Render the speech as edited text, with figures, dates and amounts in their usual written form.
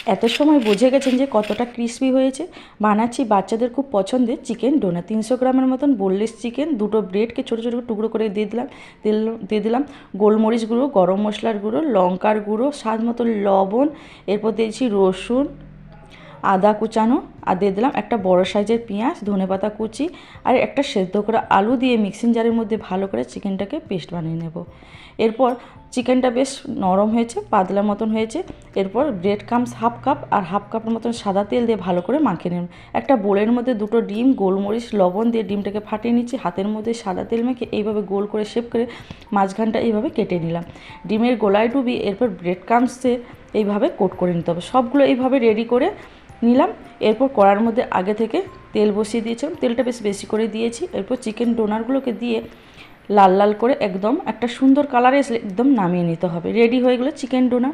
এত সময় বুঝে গেছেন যে কতটা ক্রিস্পি হয়েছে। বানাচ্ছি বাচ্চাদের খুব পছন্দের চিকেন ডোনা। 300 গ্রামের মতন বোনলেস চিকেন, দুটো ব্রেডকে ছোটো ছোটো টুকরো করে দিয়ে দিলাম গোলমরিচ গুঁড়ো, গরম মশলার গুঁড়ো, লঙ্কার গুঁড়ো, স্বাদ মতো লবণ, এরপর দিয়েছি রসুন, আদা কুচানো, আর দিয়ে দিলাম একটা বড় সাইজের পেঁয়াজ, ধনেপাতা কুচি, আর একটা সেদ্ধ করা আলু দিয়ে মিক্সিং জারের মধ্যে ভালো করে চিকেনটাকে পেস্ট বানিয়ে নেব। এরপর চিকেনটা বেশ নরম হয়েছে, পাতলা মতন হয়েছে। এরপর ব্রেড ক্রাম্বস হাফ কাপ আর হাফ কাপের মতন সাদা তেল দিয়ে ভালো করে মাখিয়ে নেব। একটা বোলের মধ্যে দুটো ডিম, গোলমরিচ, লবণ দিয়ে ডিমটাকে ফাটিয়ে নিচ্ছি। হাতের মধ্যে সাদা তেল মেখে এইভাবে গোল করে শেপ করে মাঝখানটা এইভাবে কেটে নিলাম। ডিমের গোলায় ডুবিয়ে এরপর ব্রেড ক্রাম্বসে এইভাবে কোট করে নিতে হবে। সবগুলো এইভাবে রেডি করে নিলাম। এরপর কড়ার মধ্যে আগে থেকে তেল বসিয়ে দিয়েছিলাম, তেলটা বেশ বেশি করে দিয়েছি। এরপর চিকেন ডোনারগুলোকে দিয়ে লাল লাল করে একদম একটা সুন্দর কালার এসে একদম নামিয়ে নিতে হবে। রেডি হয়ে গেলো চিকেন ডোনা।